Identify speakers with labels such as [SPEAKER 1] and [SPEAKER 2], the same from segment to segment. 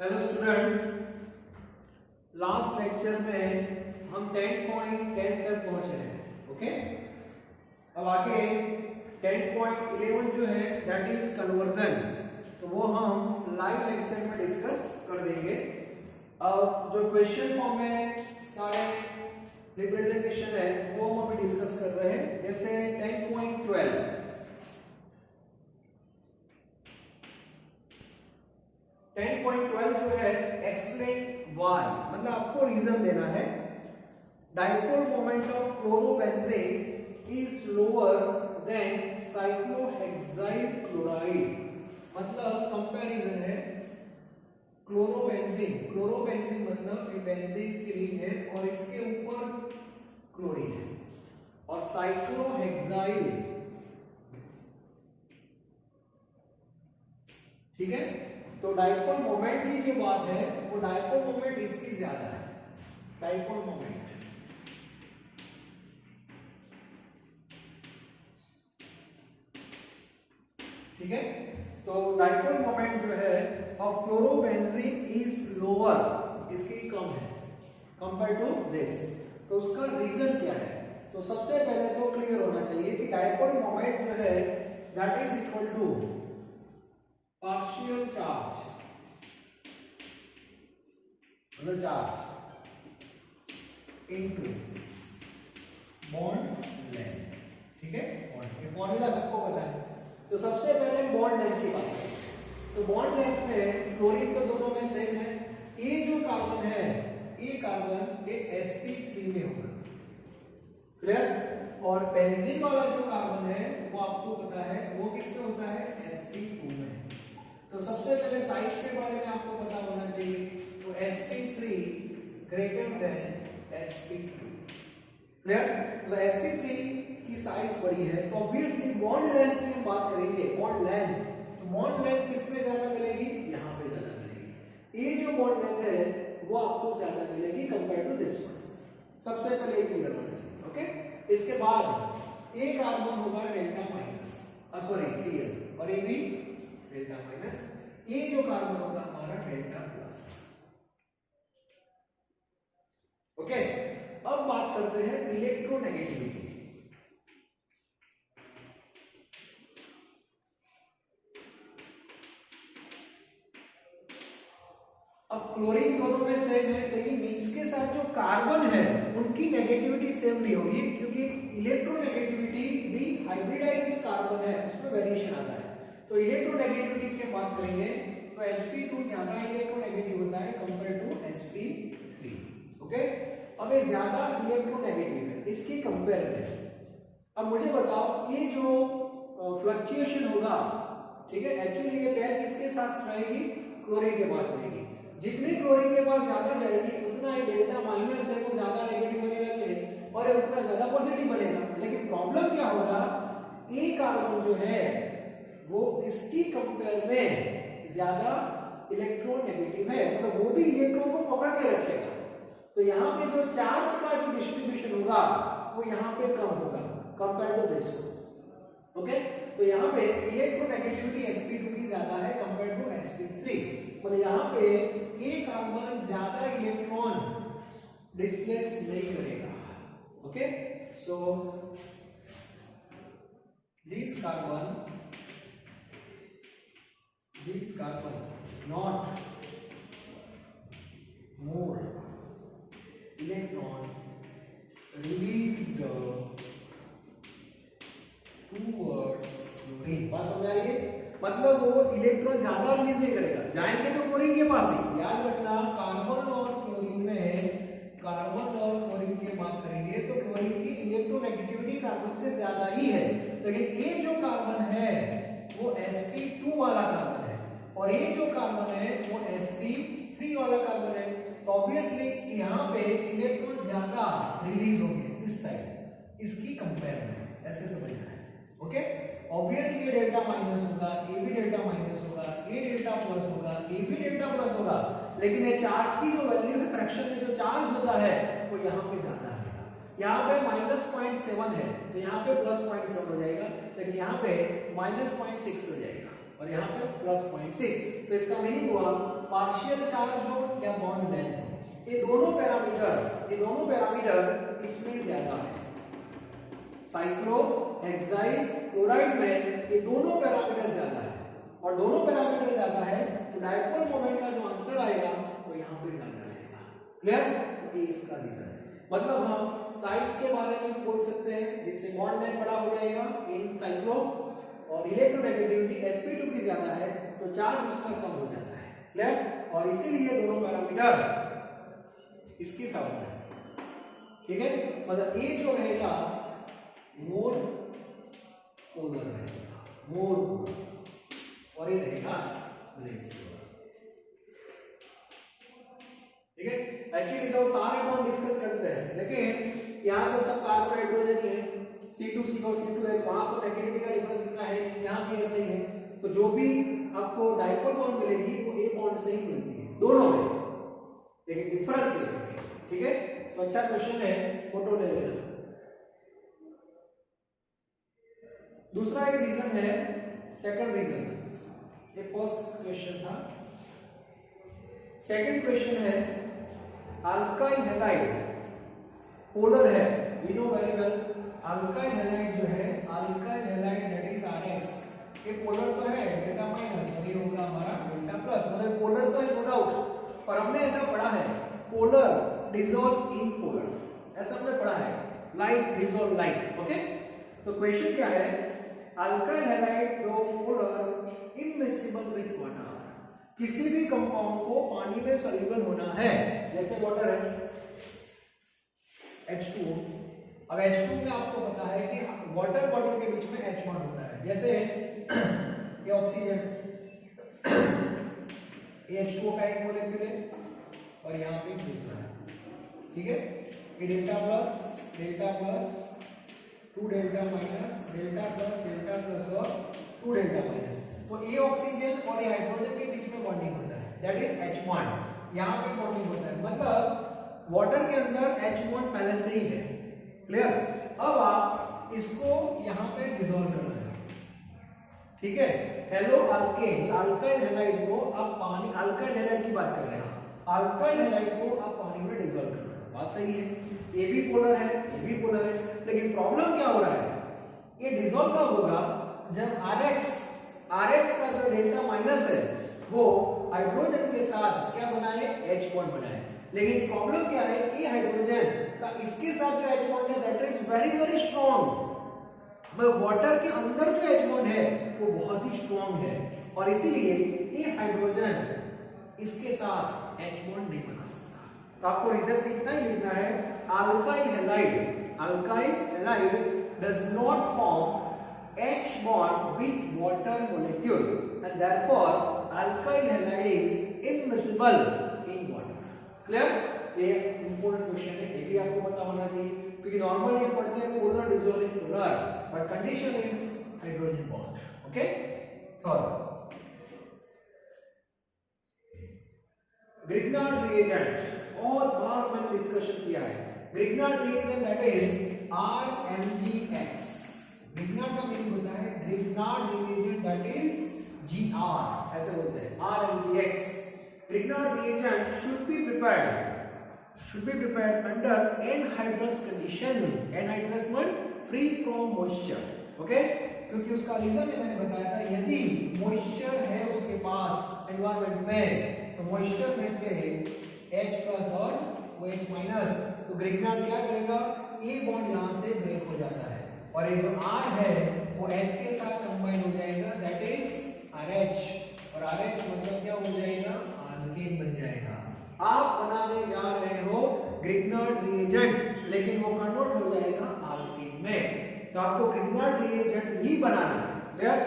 [SPEAKER 1] Hello student, last lecture में हम 10.10 तक पहुंच रहे हैं। ओके, अब आगे 10.11 जो है दैट इज कन्वर्जन, तो वो हम लाइव लेक्चर में डिस्कस कर देंगे। अब जो क्वेश्चन फॉर्म में सारे रिप्रेजेंटेशन है वो हम अभी डिस्कस कर रहे हैं। जैसे 10.12 जो है एक्सप्लेन वाई, मतलब आपको रीजन देना है। Dipole moment of chlorobenzene is lower than cyclohexyl chloride, मतलब कंपैरिजन है। क्लोरोबेंजीन मतलब ये बेंजीन की रिंग है और इसके ऊपर क्लोरीन है, और साइक्लोहेक्साइल, ठीक है। तो डाइपोल मोमेंट की जो बात है वो डाइपोल मोमेंट इसकी ज्यादा है। डाइपोल मोमेंट ठीक है, तो डाइपोल मोमेंट जो है ऑफ क्लोरोबेंजीन इज लोअर, इसकी कम है कंपेयर टू दिस। तो उसका रीजन क्या है? तो सबसे पहले तो क्लियर होना चाहिए कि डाइपोल मोमेंट जो है that is equal to partial charge, मतलब चार्ज इनटू बॉन्ड लेंथ, ठीक है। ये फॉर्मूला सबको पता है। तो सबसे पहले बॉन्ड लेंथ की बात करें, तो बॉन्ड लेंथ में क्लोरीन तो दोनों में सेम है। ये जो कार्बन है, ये कार्बन ये sp3 में होगा, क्लियर। और बेंजीन वाला जो कार्बन है वो आपको पता है वो किस में होता है, sp2 में। तो सबसे पहले साइज के बारे में आपको पता होना चाहिए। तो sp3 greater than sp2, clear. तो sp3 की साइज बड़ी है, तो ऑब्वियसली बॉन्ड लेंथ की हम बात करेंगे। बॉन्ड लेंथ, तो बॉन्ड लेंथ किस में ज्यादा मिलेगी, यहाँ पे ज्यादा मिलेगी। ये जो बॉन्ड लेंथ है वो आपको ज्यादा मिलेगी कंपेयर टू दिस वन। सबसे पहले क्लियर होना चाहिए। ओके, इसके बाद एक कार्बन होगा डेल्टा माइनस, सॉरी Cl, और ये भी डेल्टा माइनस। ये जो कार्बन होगा हमारा डेल्टा प्लस। ओके, अब बात करते हैं इलेक्ट्रोनेगेटिविटी। अब क्लोरीन दोनों में सेम है, लेकिन इसके साथ जो कार्बन है उनकी नेगेटिविटी सेम नहीं होगी, क्योंकि इलेक्ट्रोनेगेटिविटी भी हाइब्रिडाइज्ड कार्बन है, उसमें वेरिएशन आता है। तो इलेक्ट्रोनेगेटिविटी की बात करेंगे तो sp2 ज्यादा इलेक्ट्रोनेगेटिव होता है कंपेयर टू sp3। ओके, अब ये ज्यादा इलेक्ट्रोनेगेटिव है इसकी कंपेयर में। अब मुझे बताओ, ये जो फ्लक्चुएशन होगा, ठीक है, एक्चुअली ये पेयर किसके साथ रहेगी, क्लोरीन के पास रहेगी। जितनी क्लोरीन के पास ज्यादा जाएगी उतना ये डेल्टा माइनस है वो ज्यादा नेगेटिव बनेगा कि नहीं, और ये उतना ज्यादा पॉजिटिव बनेगा। लेकिन प्रॉब्लम क्या होगा, ए कार्बन जो है वो इसकी कंपेयर में ज्यादा इलेक्ट्रोनेगेटिव है, मतलब वो भी इलेक्ट्रॉन को पकड़ के रखेगा। तो यहाँ पे जो चार्ज का जो डिस्ट्रीब्यूशन होगा वो यहाँ पे कम होगा कंपेयर टू दिस। ओके, तो यहाँ पे इलेक्ट्रोनेगेटिविटी sp2 की ज्यादा है कंपेयर टू sp3, मतलब यहाँ पे एक कार्बन ज्यादा इलेक्ट्रॉन डिस्प्लेस नहीं करेगा। Okay, so this carbon not more electron released towards chlorine। बात समझ आ रही है? मतलब वो इलेक्ट्रॉन ज्यादा रिलीज नहीं करेगा, जाएंगे तो क्लोरीन के पास ही। याद रखना, कार्बन और क्लोरीन में, कार्बन और क्लोरीन की बात करेंगे तो क्लोरीन की इलेक्ट्रोनेगेटिविटी कार्बन से ज्यादा ही है, लेकिन ये जो कार्बन है वो sp2 वाला कार्बन है, और ये जो कार्बन है वो sp3 वाला कार्बन है। तो ऑब्वियसली यहाँ पे इलेक्ट्रॉन ज्यादा रिलीज होंगे इस साइड इसकी कंपेयर में, ऐसे समझना है। ओके, ऑब्वियसली ये डेल्टा माइनस होगा, ये भी डेल्टा माइनस होगा, ये डेल्टा प्लस होगा, ये भी डेल्टा प्लस होगा, लेकिन ये चार्ज की जो वैल्यू है, फ्रैक्शन में जो चार्ज होता है वो यहाँ पे ज्यादा है। यहाँ पे -0.7 है तो यहाँ पे +0.7 हो जाएगा, लेकिन यहाँ पे -0.6 हो जाएगा, और यहाँ पे प्लस 0.6। तो इसका मीनिंग हुआ पार्शियल चार्ज हो या बॉन्ड लेंथ हो, ये दोनों पैरामीटर इसमें ज्यादा है। साइक्लो हेक्साइल क्लोराइड में ये दोनों पैरामीटर ज्यादा है, और दोनों पैरामीटर ज्यादा है तो डायपोल मोमेंट का जो आंसर आएगा वो यहाँ पे ज्यादा रहेगा। क्लियर? तो ये इसका रीजन है। मतलब हम साइज के बारे में बोल सकते हैं, जिससे बॉन्ड लेंथ बड़ा हो जाएगा इन साइक्लो, और इलेक्ट्रोनेगेटिविटी sp2 की ज्यादा है तो चार्ज उसका कम हो जाता है। क्लियर? और इसीलिए दोनों पैरामीटर इसकी फेवर में, ठीक है। मतलब ये जो रहेगा मोर पोलर रहेगा, मोर पोलर, और ये रहेगा लेस पोलर। ठीक है। एक्चुअली तो सारे बॉन्ड डिस्कस करते हैं, लेकिन यहाँ तो सब कार्बन हाइड्रोजन ही है, C2C और C2H, वहां तो नेगेटिविटी का डिफरेंस कितना है, यहाँ भी ऐसा ही है। तो जो भी आपको डाइपोल बॉन्ड मिलेगी वो ए बॉन्ड से ही मिलती है दोनों में, लेकिन डिफरेंस है। ठीक है। तो अच्छा क्वेश्चन है, फोटो ले लेना। दूसरा एक रीजन है, सेकंड रीजन, ये फर्स्ट क्वेश्चन था। सेकंड क्वेश्चन है अल्काइल हैलाइड पोलर है, we know very well. Alkyl halide जो है, alkyl halide that is Rx, ये पोलर तो है डेल्टा माइनस, और ये होगा हमारा डेल्टा प्लस, मतलब पोलर तो है नो डाउट, पर हमने ऐसा पढ़ा है पोलर डिसॉल्व इन पोलर, ऐसा हमने पढ़ा है, लाइक डिसॉल्व लाइक। ओके। तो क्वेश्चन क्या है, अल्काइल हैलाइड दो पोलर इमिसिबल विद वाटर, किसी भी कंपाउंड को पानी में सॉल्युबल होना है, जैसे वाटर है H2O। अब H2 में आपको पता है कि वाटर के बीच में H1 होता है, जैसे ये ऑक्सीजन, ये H2O का एक मॉलिक्यूल है और यहाँ पे दूसरा है। ठीक है। ये delta plus 2 delta minus, delta plus और 2 डेल्टा माइनस। तो ये ऑक्सीजन और ये हाइड्रोजन के बीच में बॉन्डिंग होता है, दैट इज H1, यहाँ पे बॉन्डिंग होता है, मतलब वाटर के अंदर H1 पहले से ही है। क्लियर? अब आप इसको यहाँ पे डिसॉल्व करना है। ठीक है। हेलो अल्केन, अल्काइल हैलाइड को आप पानी, अल्काइल हैलाइड की बात कर रहे हैं, अल्काइल हैलाइड को आप पानी में डिसॉल्व करना है, बात सही है। ये भी पोलर है, ये भी पोलर है, लेकिन प्रॉब्लम क्या हो रहा है, ये डिसॉल्व कब होगा, जब RX का जो डेल्टा माइनस है वो हाइड्रोजन के साथ क्या बनाए, H1 बनाए। लेकिन प्रॉब्लम क्या है, ये हाइड्रोजन का इसके साथ जो H1 है that is very very strong, water के अंदर जो H1 है वो बहुत ही स्ट्रॉन्ग है, और इसीलिए ये हाइड्रोजन इसके साथ H1 नहीं बना सकता। तो आपको रीजन इतना ही लिखना है, alkyl halide does not form H bond with water molecule and therefore alkyl halide is immiscible in water. Clear? ये इंपॉर्टेंट क्वेश्चन है, ये भी आपको पता होना चाहिए, क्योंकि नॉर्मली ये पढ़ते हैं polar dissolving polar, but condition is hydrogen bond. Okay. Third, Grignard reagent, और बार मैंने डिस्कशन किया है, Grignard reagent that is RMgX। Grignard का मीनिंग होता है, Grignard reagent that is GR, ऐसे बोलते हैं RMgX। Grignard reagent should be prepared under anhydrous condition, anhydrous means free from moisture। Okay. क्योंकि उसका रीजन मैंने बताया था, यदि मॉइस्चर है उसके पास एनवायरनमेंट में, तो मॉइस्चर में से H प्लस और वो H माइनस, तो ग्रिग्नार्ड क्या करेगा, ए बॉन्ड यहाँ से ब्रेक हो जाता है, और ये जो R है वो H के साथ कंबाइन हो जाएगा, दैट इज RH, और RH मतलब क्या हो जाएगा, अल्केन बन जाएगा। आप बनाने जा रहे हो ग्रिग्नार्ड रिएजेंट, लेकिन वो कन्वर्ट हो जाएगा अल्केन में, तो आपको ग्रिग्नार्ड रिएजेंट ही बनाना है। क्लियर?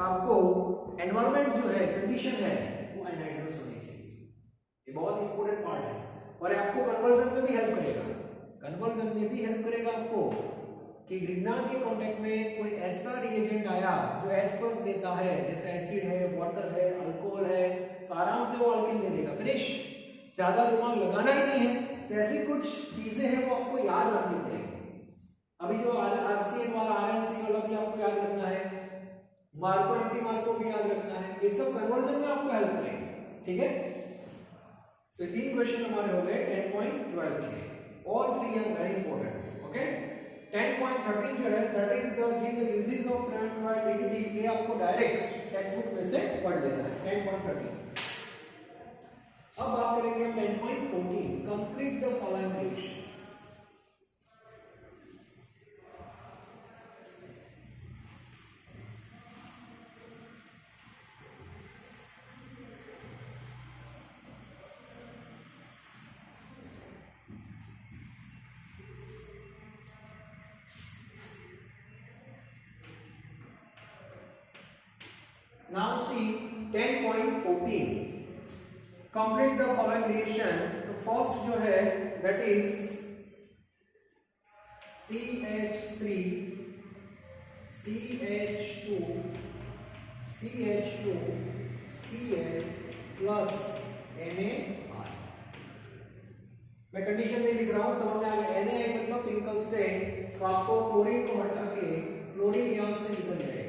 [SPEAKER 1] आपको एनवायरनमेंट जो है, कंडीशन है, वो एनहाइड्रस होनी चाहिए, ये बहुत इंपॉर्टेंट पार्ट है, और आपको कन्वर्जन में भी हेल्प करेगा, आपको कि ग्रिग्नार्ड के कांटेक्ट में कोई ऐसा रिएजेंट आया जो H+ देता है, जैसे एसिड है, वाटर है, अल्कोहल है, तो आराम से वो अल्केन दे देगा, फिनिश, ज्यादा दिमाग लगाना ही नहीं है। तो ऐसी कुछ चीजें हैं वो आपको याद रखनी पड़ेगी। अभी जो RCN वाला RNC वाला भी आपको याद रखना है, मार्को एंटी मार्को भी याद रखना है, ये सब कन्वर्जन में आपको हेल्प करेंगे, ठीक है। तो 3 क्वेश्चन हमारे हो गए 10.12 के, all 3 are very important, okay. 10.13 जो है that is the give the uses of frame while DTD, ये आपको डायरेक्ट टेक्स्ट बुक में से पढ़ लेना है 10.13। अब बात करेंगे हम 10.14, complete the following reaction. Now see 10.14, complete the following reaction। तो फर्स्ट जो है that is CH3 CH2 CH2 Cl plus NaR। मैं कंडीशन नहीं लिख रहा हूं, समझ में आ गया। Na मतलब फिजिकल स्टेट, तो आपको क्लोरीन को हटा के क्लोरीन यहां से निकल जाएगा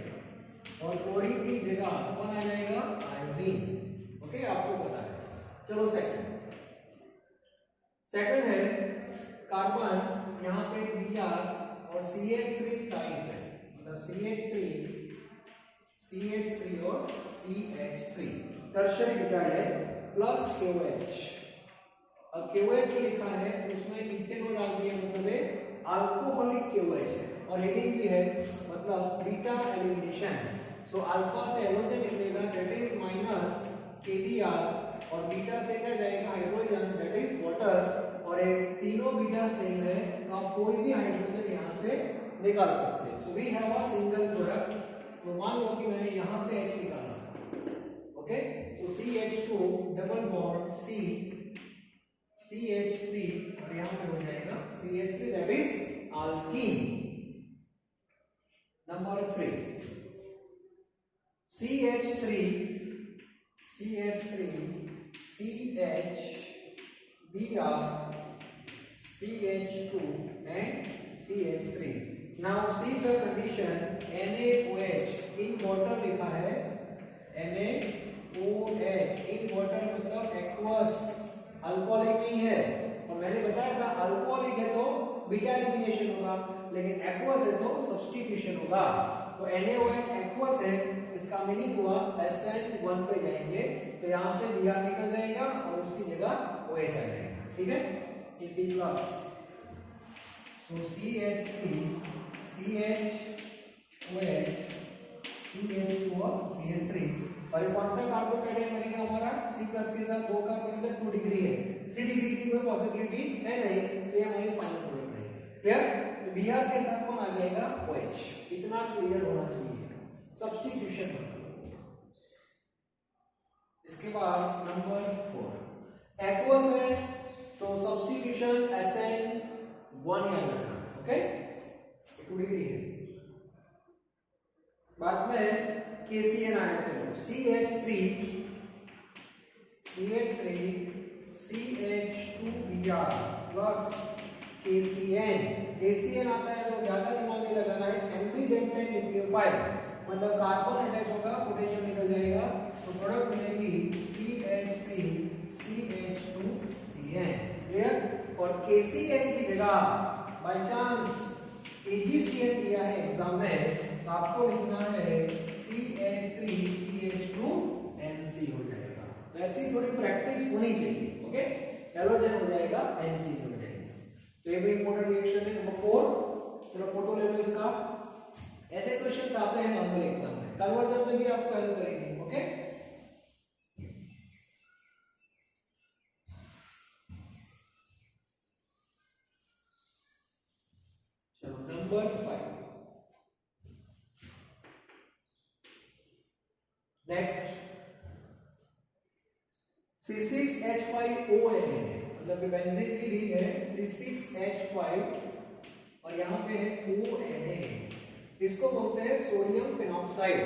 [SPEAKER 1] और क्लोरीन की जगह कौन आ जाएगा, आयोडीन, ओके, आपको पता है। चलो सेकंड है कार्बन, यहाँ पे Br और CH3 थ्राइस है, मतलब CH3 और CH3 टर्शियरी ब्यूटाइल है, प्लस KOH। अब KOH जो लिखा है उसमें इथेनॉल डाल दिया, मतलब अल्कोहलिक KOH है, और हेडिंग भी है, मतलब बीटा एलिमिनेशन। सो अल्फा से हैलोजन निकलेगा दैट इज माइनस Kbr, और बीटा से क्या जाएगा, हाइड्रोजन दैट इज वाटर, और ये तीनों बीटा सेम है, तो आप कोई भी हाइड्रोजन यहाँ से निकाल सकते हैं। So we have a single product. तो मान लो कि मैंने यहाँ से H निकाला, ओके, सो CH2 डबल बॉन्ड CH3, और यहाँ पे हो जाएगा CH3 that is alkyne. Number 3 CH3 CH, Br, CH2 and CH3। Now see the condition, NaOH in water लिखा है, NaOH in water मतलब एक्वस, अल्कोहलिक नहीं है। और मैंने बताया था अल्कोहलिक है तो बीटा एलिमिनेशन होगा, लेकिन एक्वस है तो सब्स्टिट्यूशन होगा। तो NaOH एक्वस है, इसका मीनिंग हुआ SN1 पे जाएंगे तो यहाँ से Br निकल जाएगा और उसकी जगह OH आ जाएगा, ठीक है, इसी प्लस। सो CH3 CH CH2 और CH3, और कौन सा कार्बोकेटाइन बनेगा हमारा, C प्लस के साथ 2 कार्बन का 2 डिग्री है, 3 डिग्री की कोई पॉसिबिलिटी है नहीं, ये हमारी फाइनल प्रोडक्ट है। क्लियर? तो Br के साथ कौन आ जाएगा, OH। इतना क्लियर होना चाहिए। सब्स्टिट्यूशन इसके बाद नंबर 4 एक्वस है तो सब्स्टिट्यूशन SN1 याद रखना, ओके, 2 डिग्री है। बाद में KCN आया, चलो CH3 CH2Br प्लस KCN आता है तो ज्यादा दिमाग नहीं लगाना है, एम्फीडेंटेन न्यूक्लियोफाइल, मतलब कार्बन अटैच होगा, पोटेशियम निकल जाएगा, तो प्रोडक्ट बनेगी CH3 CH2Cn। क्लियर? और KCN की जगह बाय चांस AgCN दिया है एग्जाम में, तो आपको लिखना है CH3 CH2Nc हो जाएगा। तो ऐसी थोड़ी प्रैक्टिस होनी चाहिए, ओके, हैलोजन हो जाएगा Nc हो जाएगा। तो ये भी इंपॉर्टेंट रिएक्शन है। नंबर 4, चलो फोटो ले लो इसका। ऐसे क्वेश्चंस आते हैं नॉर्मल एग्जाम में, कन्वर्जन में भी आपको हेल्प करेंगे, ओके। चलो नंबर 5, नेक्स्ट C6H5ONA, मतलब बेंजीन की रिंग है C6H5 और यहाँ पे है ONA, इसको बोलते हैं सोडियम फिनॉक्साइड।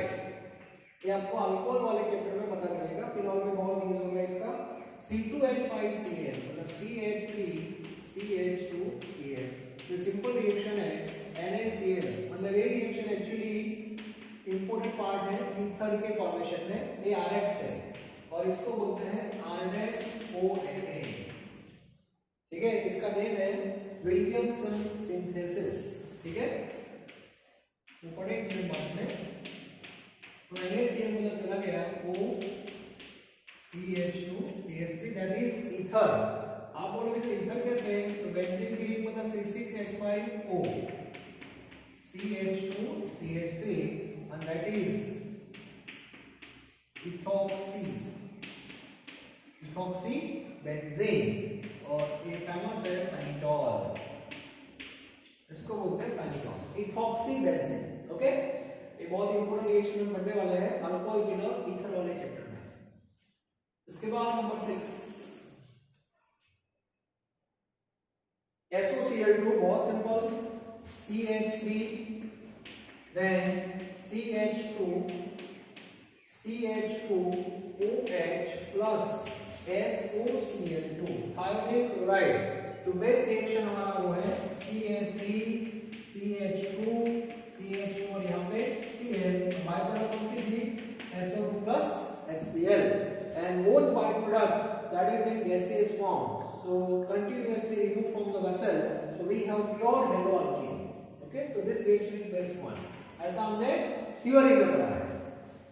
[SPEAKER 1] ये आपको अल्कोहल वाले चैप्टर में पता लगेगा, फिनॉल में बहुत यूज होगा इसका। C2H5Cl मतलब CH3 CH2Cl, जो सिंपल रिएक्शन है NaCl, मतलब ये रिएक्शन एक्चुअली इंपॉर्टेंट पार्ट है ईथर के फॉर्मेशन में, ये RX है और इसको बोलते हैं R-ONA। ठीक है, इसका नेम है विलियमसन सिंथेसिस। ठीक है, तो पढ़ेंगे बाद में। तो NaCl मतलब चला गया OCH2CH3 दैट इज ईथर। आप बोलोगे तो ईथर कैसे है, तो बेंजीन की रिंग मतलब C6H5O CH2CH3 and that is ethoxybenzene। और ये फेमस है फेनिटॉल, इसको बोलते हैं फेनिटॉल, इथॉक्सीबेंजीन। ओके, ये बहुत इंपॉर्टेंट रिएक्शन में पढ़ने वाले हैं अल्कोहल विनर ईथर वाले चैप्टर में। इसके बाद नंबर 6 SOCl2, बहुत simple, CH3 then CH2OH plus SOCl2 thionyl chloride. तो बेस रिएक्शन हमारा वो है CH3 CH2 CH2 और यहाँ पे Cl, बाय प्रोडक्ट कौन सी थी, SO2 plus HCl and both byproduct that is in gaseous form, so continuously removed from the vessel, so we have pure haloalkene। okay, so this reaction is best one, ऐसा हमने theory में पढ़ा है।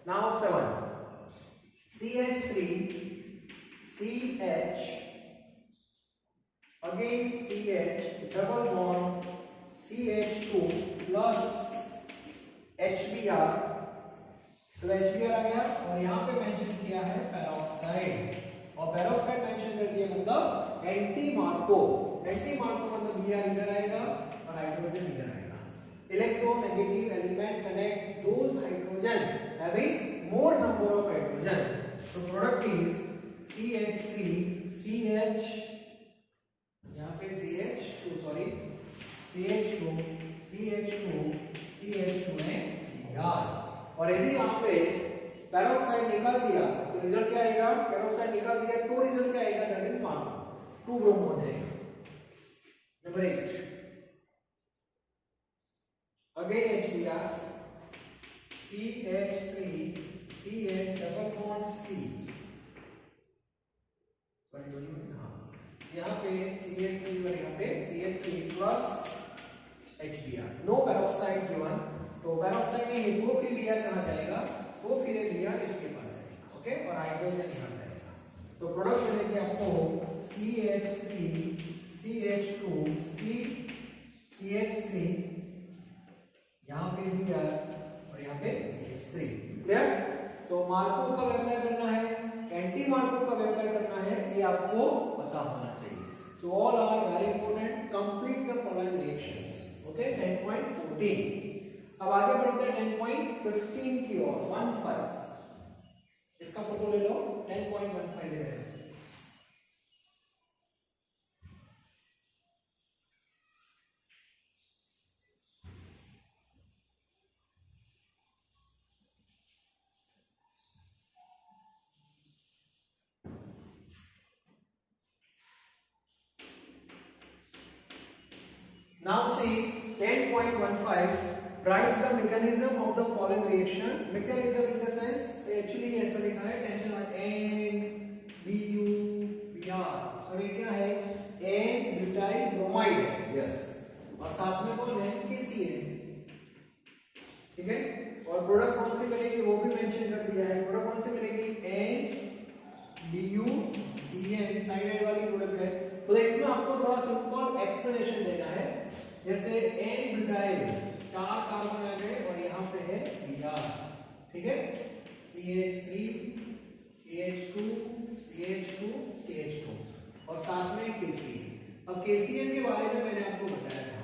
[SPEAKER 1] now 7 CH3 CH again CH double bond CH2 plus HBr, तो HBr आ गया और यहाँ पे मेंशन किया है पेरोक्साइड, और पेरोक्साइड मेंशन कर दिया मतलब एंटी मार्को। एंटी मार्को मतलब Br इधर आएगा और हाइड्रोजन इधर आएगा। Electronegative element connect those hydrogen having more number of hydrogen, so product is CH3 CH, यहाँ पे CH2 sorry CH2 CH2 CH2 में Br, और यदि यहाँ पे पेरोक्साइड निकाल दिया तो रिजल्ट क्या आएगा, पेरोक्साइड निकाल दिया तो रिजल्ट क्या आएगा, दैट इज मार्को, 2 ब्रोमो हो जाएगा। Number 8 again HBr CH3 CH double bond C, sorry हाँ यहाँ पे CH3 और यहाँ पे CH3 plus HBr, no peroxide given, तो पेरोक्साइड नहीं वो फिर Br कहाँ जाएगा, वो फिर Br इसके पास है। ओके, और हाइड्रोजन यहाँ जाएगा, तो प्रोडक्ट मिलेगी आपको CH3 CH2 CH3 यहाँ पे Br और यहाँ पे CH3। क्लियर, तो मार्को कब अप्लाई करना है, एंटी मार्को कब अप्लाई करना है, ये आपको पता होना चाहिए। So all are very important, complete the following reactions. Okay, 10.14। अब आगे बढ़ते हैं 10.15 की ओर, 15, इसका फोटो ले लो, 10.15 ले रहे हैं। Now see 10.15, write the mechanism of the following reaction। mechanism in the sense actually ऐसा लिखा है, टेंशन NBuBr, सो ये क्या है, N-ब्यूटाइल ब्रोमाइड है, यस, और साथ में कौन है, KCl। ठीक है, और प्रोडक्ट कौन सी बनेगी वो भी मेंशन कर दिया है, प्रोडक्ट कौन सी बनेगी, NBuCN, साइड वाली प्रोडक्ट है। तो इसमें आपको थोड़ा सिंपल एक्सप्लेनेशन देना है, जैसे N-ब्यूटाइल 4 कार्बन आ गए और यहाँ पे है Br। ठीक है, CH3 CH2 CH2 CH2 और साथ में KCl। अब KCl के बारे में मैंने आपको बताया था,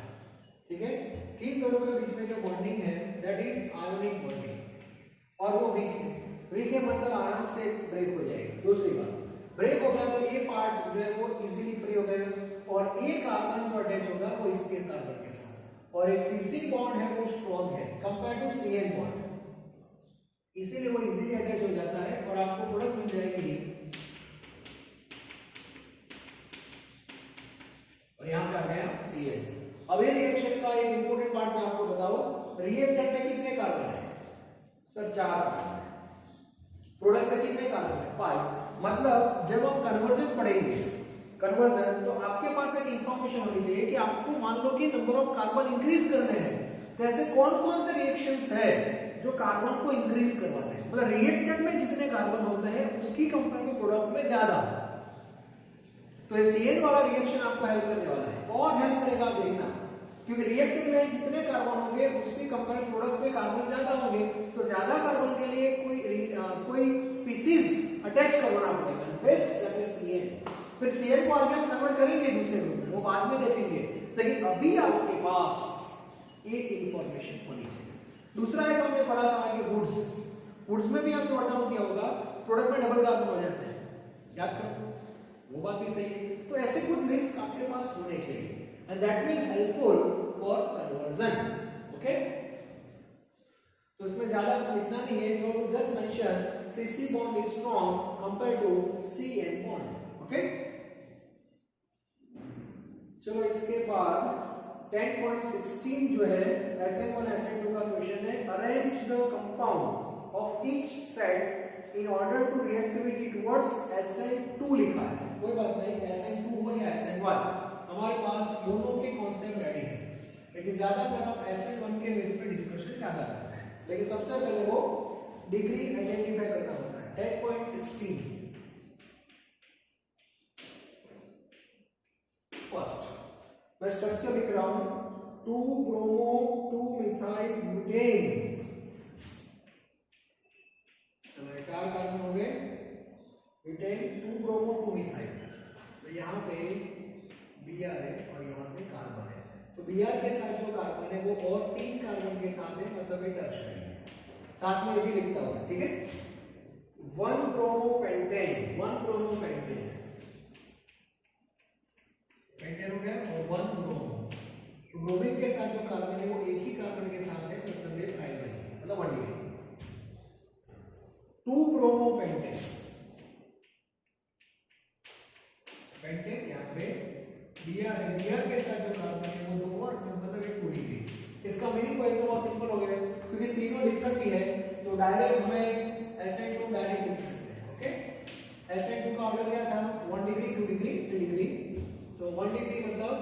[SPEAKER 1] ठीक है, कि इन दोनों के बीच में जो बॉन्डिंग है दैट इज आयोनिक बॉन्डिंग, और वो वीक है। वीक है मतलब आराम से ब्रेक हो जाएगा। दूसरी बात, ब्रेक हो गया तो ये पार्ट जो है वो इजीली फ्री हो गया, और ये कार्बन जो अटैच होगा वो इसके कार्बन के साथ, और ये CC बॉन्ड है वो स्ट्रॉन्ग है कंपेयर टू CN बॉन्ड, इसीलिए वो इजीली अटैच हो जाता है और आपको प्रोडक्ट मिल जाएगी। और यहाँ पे आ गया Cl। अब ये रिएक्शन का एक इंपॉर्टेंट पार्ट मैं आपको बताऊं, रिएक्टेंट में कितने कार्बन है, सर मतलब 4 कार्बन है। प्रोडक्ट में कितने कार्बन है? 5। मतलब जब हम कन्वर्जन पढ़ेंगे, कन्वर्जन, तो आपके पास एक इंफॉर्मेशन होनी चाहिए कि आपको मान लो कि नंबर ऑफ कार्बन इंक्रीज करने हैं, तो ऐसे कौन कौन से रिएक्शंस है जो कार्बन को इंक्रीज करवाते हैं, मतलब रिएक्टेंट में जितने कार्बन होते हैं उसकी कंपेयर में प्रोडक्ट में ज्यादा। तो ये CN वाला रिएक्शन आपको हेल्प करने वाला है, और हेल्प करेगा आप देखना, क्योंकि रिएक्टेंट में जितने कार्बन होंगे उसकी कंपेयर प्रोडक्ट में कार्बन ज्यादा होंगे, तो ज्यादा कार्बन के लिए कोई स्पीशीज अटैच करवाना पड़ेगा, बेस दैट इज CN। फिर CN को आगे हम कन्वर्ट करेंगे दूसरे ग्रुप में, वो बाद में देखेंगे, लेकिन अभी आपके पास एक इंफॉर्मेशन होनी चाहिए। दूसरा एक हमने पढ़ा था कि वुड्स, वुड्स में भी आपने नोट डाउन किया होगा प्रोडक्ट में डबल कार्बन हो जाते हैं, याद करो, वो बात भी सही है। तो ऐसे कुछ लिस्ट आपके पास होने चाहिए, and that will helpful for conversion. Okay, तो इसमें ज्यादा कुछ लिखना नहीं है, जो just mention CC bond is strong compare to CN bond. Okay, चलो इसके बाद 10.16 जो है SN1 SN2 का क्वेश्चन है, arrange the compound of each set in order to reactivity towards SN2 लिखा है। कोई बात नहीं, SN2 हो या SN1, हमारे पास दोनों के कॉन्सेप्ट रेडी है, लेकिन ज्यादातर हम SN1 के बेस पे डिस्कशन ज्यादा करते हैं, लेकिन सबसे पहले वो डिग्री आइडेंटिफाई करना होता है। 10.16 फर्स्ट मैं स्ट्रक्चर लिख रहा हूं, 2-bromo 2-methyl butane। चलो ये 4 कार्बन हो गए, ब्यूटेन 2-bromo 2-methyl, तो यहाँ पे Br है और यहाँ पे कार्बन है, तो Br के साथ जो कार्बन है वो और 3 कार्बन के साथ है, मतलब ये टर्शरी है। साथ में ये भी लिखता हूँ, ठीक है, 1-bromo pentane, 1-bromo pentane हो गया, और 1-bromo, तो ब्रोमीन के साथ जो कार्बन है वो एक ही कार्बन के साथ है, मतलब ये प्राइमरी है, मतलब 1 डिग्री। 2-bromo pentane, पेंटेन यहाँ पे Br है, Br के साथ जो कार्बन है वो 2 और मतलब ये 2 डिग्री। इसका मीनिंग को एक तो बहुत सिंपल हो गया, क्योंकि तीनों डिफरेंट ही है, तो डायरेक्ट हमें SN2 डायरेक्ट लिख सकते हैं। ओके, SN2 का ऑर्डर क्या था? 1 डिग्री, 2 डिग्री, 3 डिग्री, तो 1 डिग्री मतलब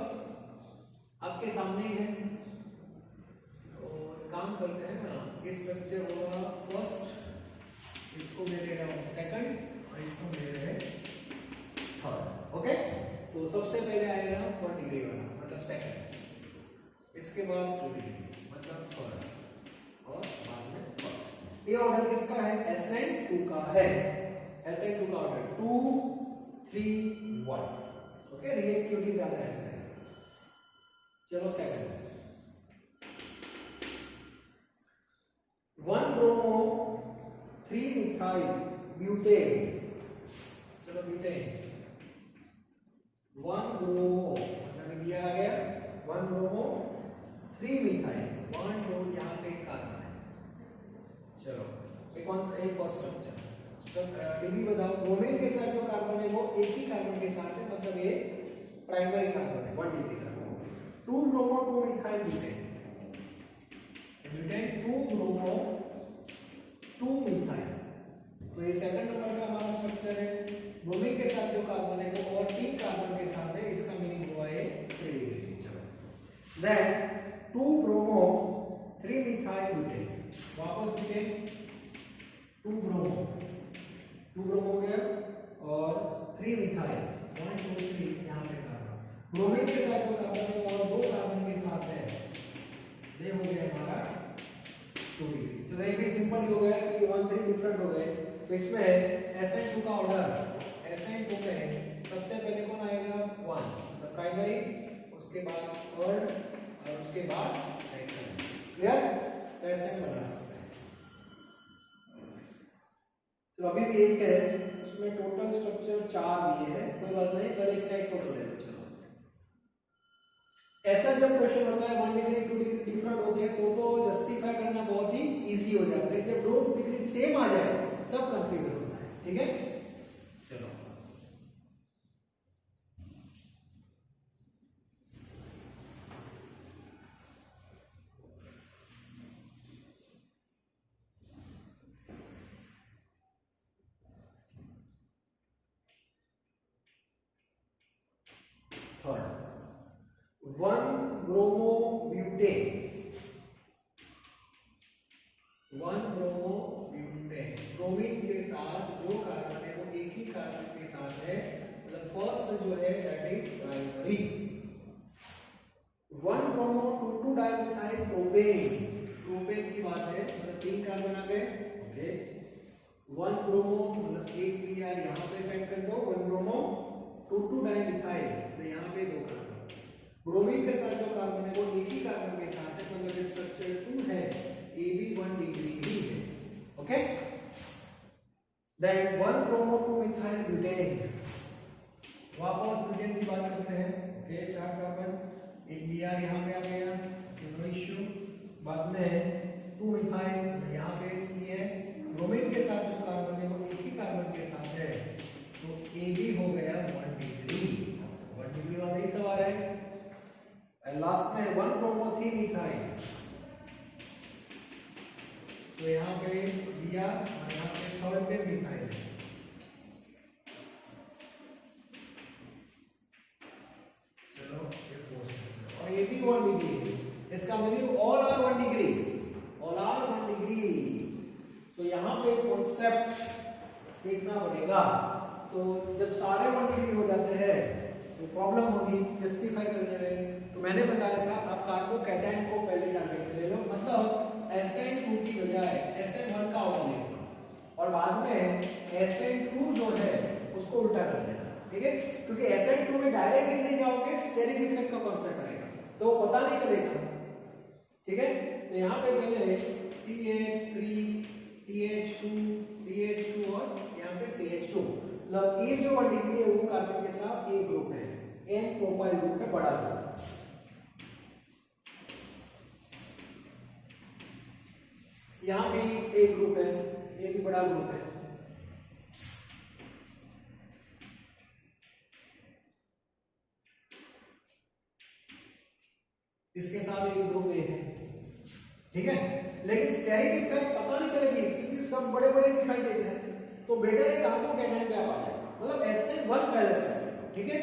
[SPEAKER 1] आपके सामने ही है, तो काम करते हैं ना, ये स्ट्रक्चर होगा फर्स्ट, इसको ले ले रहा हूँ सेकंड, और इसको ले ले रहे थर्ड। ओके, तो सबसे पहले आएगा 1 डिग्री वाला, मतलब सेकंड, इसके बाद 2 डिग्री मतलब थर्ड, और बाद में फर्स्ट। ये ऑर्डर किसका है? SN2 का है, SN2 का ऑर्डर 2 3 1। ओके, रिएक्टिविटी ज्यादा है इसमें। चलो सेकंड, 1-bromo 3-methyl butane, चलो ब्यूटेन 1-bromo, मतलब ये आ गया 1-bromo 3-methyl, 1 2 यहाँ पे कार्बन है। चलो ये कौन सा? ये फर्स्ट स्ट्रक्चर, डिग्री बताओ। ब्रोमीन के साथ जो कार्बन है वो एक ही कार्बन के साथ है, मतलब ये प्राइमरी कार्बन है, 1 डिग्री का। 2-bromo 2-methyl butane, butane 2-bromo 2-methyl, तो ये सेकंड नंबर का हमारा स्ट्रक्चर है। ब्रोमीन के साथ जो कार्बन है वो और 3 कार्बन के साथ है, इसका मीनिंग हुआ है 3 डिग्री। चलो देन 2-bromo 3-methyl butane, वापस लिखे 2-bromo हो गया, और 3-methyl 1 2 3 यहाँ पे कार्बन, ब्रोमीन के साथ जो कार्बन है और 2 कार्बन के साथ है, ये हो गया हमारा 2 डिग्री। चलो ये भी सिंपल ही हो गया, क्योंकि 1 3 डिफरेंट हो गए। तो इसमें SN2 का ऑर्डर, SN2 में सबसे पहले कौन आएगा? 1, मतलब प्राइमरी, उसके बाद थर्ड, और उसके बाद सेकंड। क्लियर? तो SN बना सकते हैं। तो अभी भी एक है, उसमें टोटल स्ट्रक्चर 4 दिए हैं, कोई बात नहीं, पहले इसका एक फोटो ले लो। चलो ऐसा जब क्वेश्चन होता है 1 डिग्री 2 डिग्री डिफरेंट होते हैं, तो जस्टिफाई करना बहुत ही इजी हो जाता है। जब 2 डिग्री सेम आ जाए तब कंफ्यूजन होता है, ठीक है। चलो थर्ड 1-ब्रोमोब्यूटेन, 1-ब्रोमोब्यूटेन ब्रोमीन के साथ जो कार्बन है वो एक ही कार्बन के साथ है, मतलब फर्स्ट जो है that is primary. One bromo two two dimethyl propane, propane की बात है, मतलब 3 कार्बन आ गए। ओके 1-ब्रोमो मतलब एक पीआर यहाँ पे सेट कर दो, 1-ब्रोमो-2,2-डाइमिथाइल, तो यहाँ पे 2 कार्बन। ब्रोमीन के साथ जो कार्बन है वो एक ही कार्बन के साथ है, मतलब स्ट्रक्चर 2 है, ए भी 1 डिग्री ही है। ओके देन 1-ब्रोमो-2-मिथाइल ब्यूटेन, वापस ब्यूटेन की बात करते हैं। ओके 4 कार्बन, एक बीआर यहाँ पे आ गया, नो इश्यू। बाद में 2-मिथाइल यहाँ पे सी है, ब्रोमीन के साथ जो कार्बन है वो एक ही कार्बन के साथ है, तो ए भी हो गया 1 डिग्री, 1 डिग्री वाला ही सवाल है। एंड लास्ट में 1-ब्रोमो-3-मिथाइल, तो यहाँ पे बीआर और यहाँ पे थर्ड पे मिथाइल है। और ये भी 1 डिग्री है, इसका मतलब all are 1 degree, all are 1 degree. तो यहाँ पे कॉन्सेप्ट देखना पड़ेगा, तो जब सारे 1 डिग्री हो जाते हैं तो प्रॉब्लम होगी जस्टिफाई करने में। तो मैंने बताया था आप कार्बोकैटायन को पहले टारगेट ले लो, मतलब SN2 की बजाय SN1 का ऑर्डर लेना, और बाद में SN2 जो है उसको उल्टा कर देना, ठीक है, क्योंकि SN2 में डायरेक्ट लिखने जाओगे स्टेरिक इफेक्ट का कॉन्सेप्ट आएगा, तो पता नहीं चलेगा, ठीक है। तो यहाँ पे पहले CH3 CH2 CH2 और यहाँ पे CH2, मतलब ये जो 1 डिग्री है वो कार्बन के साथ एक ग्रुप है, N प्रोपाइल ग्रुप है, बड़ा ग्रुप। यहाँ भी एक ग्रुप है, ये भी बड़ा ग्रुप है। इसके साथ एक ग्रुप ए है, ठीक है, लेकिन स्टेरिक इफेक्ट पता नहीं चलेगी क्योंकि सब बड़े बड़े दिखाई देते हैं, तो बेटर है कार्बोकैटायन क्या आ जाए, मतलब SN1 पहले से, ठीक है।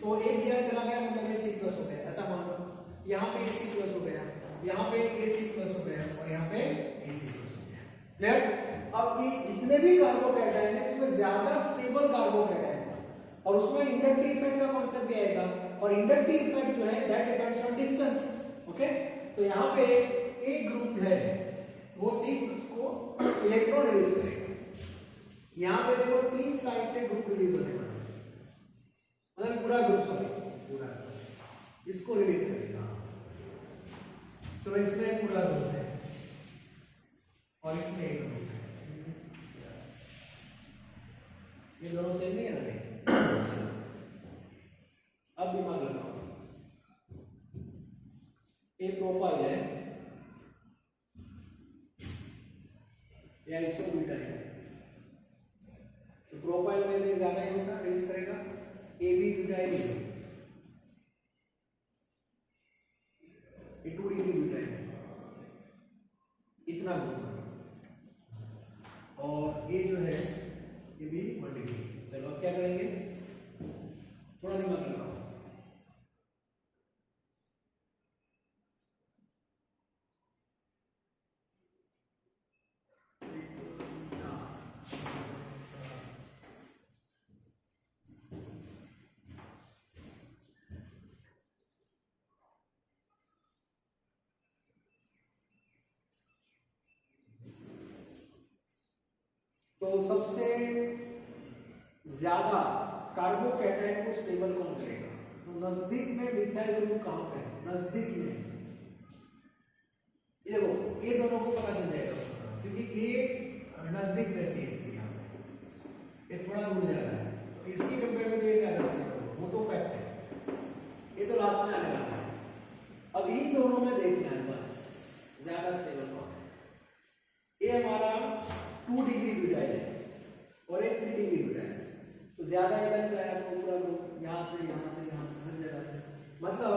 [SPEAKER 1] तो एक गियर चला गया, मतलब AC+ हो गया, ऐसा मान लो, यहाँ पे AC+ हो गया, यहाँ पे AC+ हो गया और यहाँ पे AC+ हो गया, क्लियर। अब ये जितने भी कार्बोकैटायन है उसमें ज्यादा स्टेबल कार्बोकैटायन है, और उसमें इंडक्टिव इफेक्ट का कांसेप्ट भी आएगा, और इंडक्टिव इफेक्ट जो है that depends on distance. Okay तो यहाँ पे एक ग्रुप है वो सिर्फ उसको इलेक्ट्रॉन रिलीज करेगा, यहाँ पे देखो 3 साइड से ग्रुप रिलीज होने वाला है, मतलब पूरा ग्रुप, सॉरी पूरा इसको रिलीज करेगा, तो इसमें पूरा ग्रुप है और इसमें एक ग्रुप है, ये दोनों सेम नहीं है ना। अब दिमाग लगाओ, ये प्रोपाइल है, या आइसोब्यूटाइल है, तो प्रोपाइल में ये ज्यादा ही होगा, रिलीज करेगा, ए बी ब्यूटाइल, ये 2 डिग्री ब्यूटाइल है, इतना ग्रुप, और ये जो है ये भी 1 डिग्री। चलो अब क्या करेंगे, थोड़ा दिमाग लगाओ, तो सबसे ज्यादा कार्बोकैटायन को स्टेबल कौन करेगा, तो नजदीक में मिथाइल ग्रुप कहां पे है, नजदीक में, ये देखो ये दोनों को पता चल जाएगा, क्योंकि ये नजदीक में से है, ये थोड़ा दूर जा रहा है, तो इसकी कंपेयर में ये ज्यादा स्टेबल है, वो तो फैक्ट है, ये तो लास्ट में आने वाला है। अब इन दोनों में देखना है बस ज्यादा स्टेबल कौन है, ये हमारा 2 डिग्री ब्यूटाइल है और एक 3 डिग्री ब्यूटाइल, तो ज्यादा इधर जाएगा तो पूरा ग्रुप यहाँ से हर जगह से, मतलब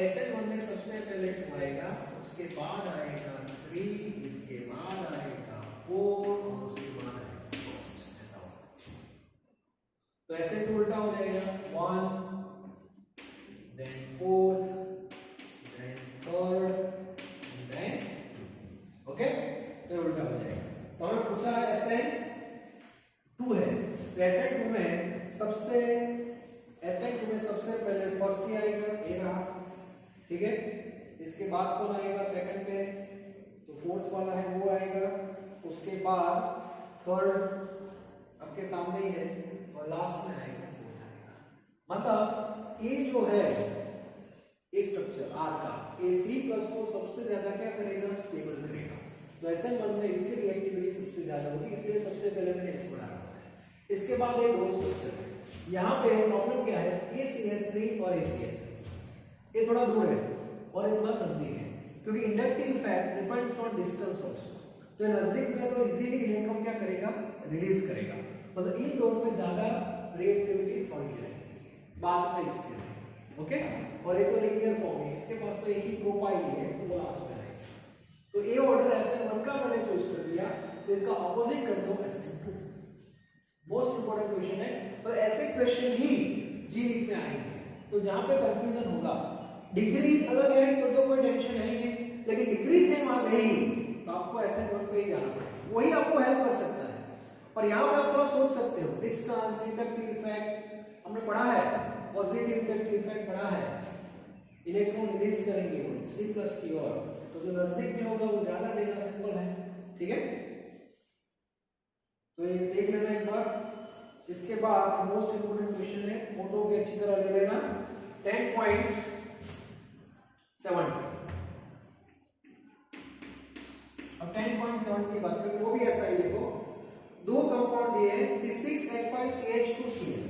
[SPEAKER 1] SN1 में सबसे पहले 2 आएगा, उसके बाद आएगा 3, इसके बाद आएगा 4 और उसके बाद आएगा फर्स्ट, ऐसा होगा। तो SN2 उल्टा हो जाएगा 1, उल्टा हो जाएगा। तो हमें पूछा है SN2 है, तो SN2 में सबसे पहले फर्स्ट ही आएगा, ए रहा, ठीक है। इसके बाद कौन आएगा सेकंड पे, तो फोर्थ वाला है वो आएगा, उसके बाद थर्ड आपके सामने ही है, और लास्ट में आएगा फोर्थ आएगा। मतलब ये जो है ये स्ट्रक्चर आर का AC प्लस को सबसे ज्यादा क्या करेगा, स्टेबल करेगा। तो SN1 में इसकी रिएक्टिविटी सबसे ज्यादा होगी, इसलिए सबसे पहले मैंने इसको डाला है। इसके बाद एक और स्ट्रक्चर है, यहाँ पे प्रॉब्लम क्या है, ACH3 और ACH3 ये थोड़ा दूर है और ये थोड़ा नजदीक है, क्योंकि inductive effect depends on distance also. तो नजदीक में तो इजीली इलेक्ट्रॉन क्या करेगा, रिलीज करेगा, मतलब इन दोनों में ज्यादा रिएक्टिविटी थोड़ी रहेगी, बाद में इसके ओके। और ये तो लीनियर फॉर्म है, इसके पास तो एक ही प्रोपाइल है, तो वो लास्ट में आएगा। तो ए ऑर्डर SN1 का मैंने चूज कर दिया, तो इसका ऑपोजिट कर दो SN2। मोस्ट इंपोर्टेंट क्वेश्चन है, पर ऐसे क्वेश्चन ही जीनीट में आएंगे। तो जहां पे कंफ्यूजन होगा, डिग्री अलग है तो कोई टेंशन नहीं है, लेकिन डिग्री सेम आ गई तो आपको SN1 पे ही जाना पड़ेगा, वही आपको हेल्प कर सकता है। पर यहाँ पे आप थोड़ा सोच सकते हो, डिस्टेंस, इंडक्टिव इफेक्ट हमने पढ़ा है, पॉजिटिव इंडक्टिव इफेक्ट पढ़ा है, इलेक्ट्रॉन रिलीज करेंगे वो C+ की ओर, तो जो नजदीक में होगा वो ज्यादा देगा, सिंपल है, ठीक है। तो ये देख लेना एक बार। इसके बाद मोस्ट इंपोर्टेंट क्वेश्चन है, फोटो भी अच्छी तरह ले लेना, 10.7 अब 10.7 की बात करें, वो भी ऐसा ही देखो, दो कंपाउंड दिए हैं C6H5CH2Cl,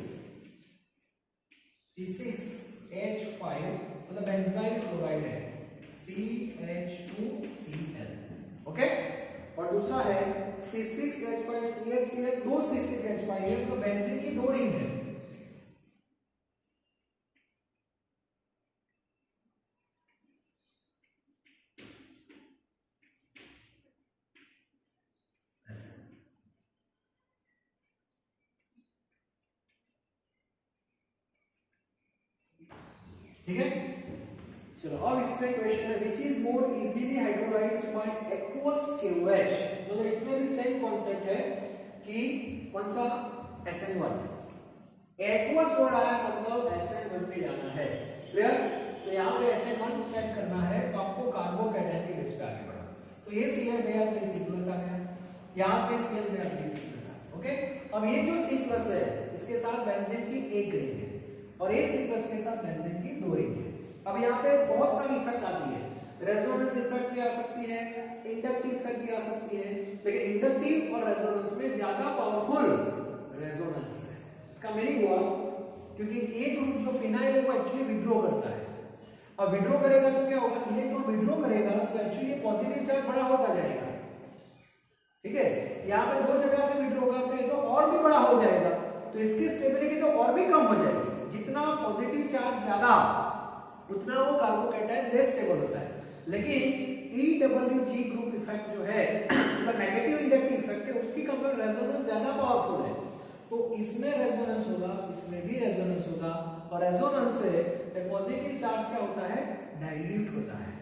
[SPEAKER 1] C6H5 मतलब बेंजाइल क्लोराइड है, CH2Cl, ओके। और दूसरा है C6H5CHCl, दो C6H5 है, तो बेंजीन की दो रिंग है। ठीक है, चलो अब इसमें क्वेश्चन है, which is more easily hydrolysed bye aqueous KOH। मतलब इसमें भी सेम कॉन्सेप्ट है कि कौन सा SN1, एक्वस वर्ड आया मतलब SN1 पे जाना है, क्लियर। तो यहाँ पे SN1 सेट करना है, तो आपको कार्बोकैटायन के बेस पे आगे बढ़ना। तो ये Cl गया तो ये C+ आ गया, यहाँ से Cl गया तो ये C+ आ गया, ओके। अब ये जो C+ है इसके साथ बेंजीन की एक रिंग है, और ये C+ के साथ बेंजीन की दो रिंग है। अब यहाँ पे बहुत सारी इफेक्ट आती है, रेजोनेंस इफेक्ट भी आ सकती है, इंडक्टिव इफेक्ट भी आ सकती है, लेकिन इंडक्टिव और रेजोनेंस में ज्यादा पावरफुल रेजोनेंस है। इसका मीनिंग हुआ क्योंकि एक ग्रुप जो फिनाइल है वो एक्चुअली विड्रॉ करता है, और विड्रॉ करेगा तो क्या होगा, इलेक्ट्रॉन विड्रॉ करेगा तो एक्चुअली पॉजिटिव चार्ज बड़ा होता जाएगा, ठीक है। यहाँ पे दो जगह से विड्रॉ होगा तो ये तो और भी बड़ा हो जाएगा, तो इसकी स्टेबिलिटी तो और भी कम हो जाएगी। जितना पॉजिटिव चार्ज ज्यादा उतना वो कार्बोकैटायन लेस स्टेबल होता है। लेकिन EWG ग्रुप इफेक्ट जो है, मतलब नेगेटिव इंडक्टिव इफेक्ट है, उसकी कंपेयर रेजोनेंस ज्यादा पावरफुल है, तो इसमें रेजोनेंस होगा, इसमें भी रेजोनेंस होगा, और रेजोनेंस से पॉजिटिव चार्ज क्या होता है, डाइल्यूट होता है।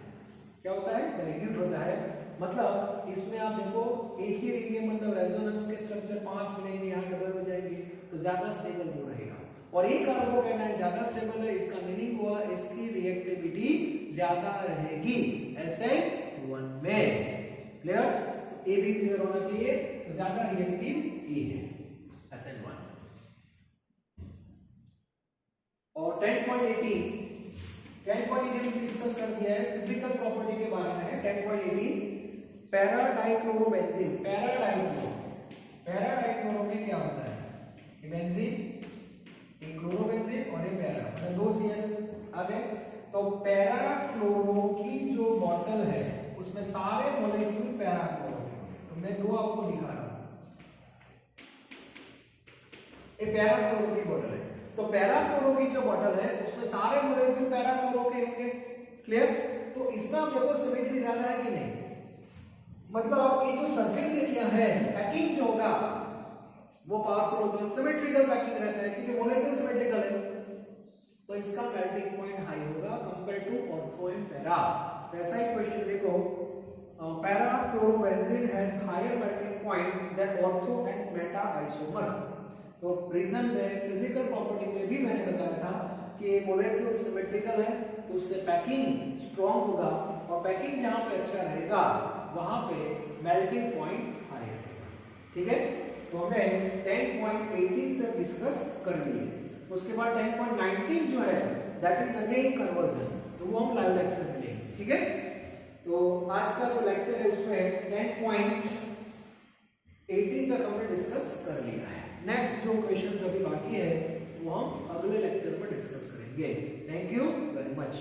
[SPEAKER 1] क्या होता है, डाइल्यूट होता है। मतलब इसमें आप देखो एक ही रिंग है, मतलब रेजोनेंस के स्ट्रक्चर 5 मिलेंगे, यहाँ डबल हो जाएंगे, तो ज्यादा स्टेबल वो रहेगा। और ये कार्बोकैटायन ज्यादा स्टेबल है, इसका मीनिंग हुआ इसकी रिएक्टिविटी ज्यादा रहेगी SN1 में, क्लियर। तो ए भी क्लियर होना चाहिए, तो ज्यादा रिएक्टिव ए है SN1। और 10.18 में डिस्कस कर दिया है, फिजिकल प्रॉपर्टी के बारे में है। 10.18 पैरा डाइक्लोरोबेंजीन, पैरा डाइक्लोरो में क्या होता है, ये बेंजीन, एक क्लोरोबेंजीन और एक पैरा, मतलब दो Cl आ गए। तो पैरा क्लोरो की जो बॉटल है उसमें सारे मॉलिक्यूल पैरा क्लोरो के होंगे, तो मैं दो आपको दिखा रहा हूं, ये पैरा क्लोरो की बॉटल है, तो पैरा क्लोरो की जो बॉटल है उसमें सारे मॉलिक्यूल पैरा क्लोरो के होंगे, क्लियर। तो इसमें आप देखो सिमेट्री ज्यादा है कि नहीं, मतलब ये जो सरफेस एरिया है, पैकिंग जो होगा वो पावरफुल होगा, सिमेट्रिकल पैकिंग रहता है क्योंकि मॉलिक्यूल सिमेट्रिकल है, तो इसका मेल्टिंग पॉइंट हाई होगा compare to ortho and para. ऐसा ही क्वेश्चन देखो, पैरा क्लोरोबेंजीन हैज रीजन में फिजिकल प्रॉपर्टी में भी मैंने बताया था कि मॉलिक्यूल सिमेट्रिकल है तो उससे पैकिंग स्ट्रॉन्ग होगा और पैकिंग जहां पे अच्छा रहेगा वहां पे मेल्टिंग पॉइंट हाई रहेगा। ठीक है, तो हमने 10.18 तक डिस्कस कर लिए। उसके बाद 10.19 जो है दैट इज अगेन कन्वर्जन, तो वो हम लाइव लेक्चर में लेंगे। ठीक है, तो आज का जो लेक्चर है उसमें 10.18 तक हमने डिस्कस कर लिया है। नेक्स्ट जो क्वेश्चंस अभी बाकी है वो हम अगले लेक्चर में डिस्कस करेंगे। Thank you very much.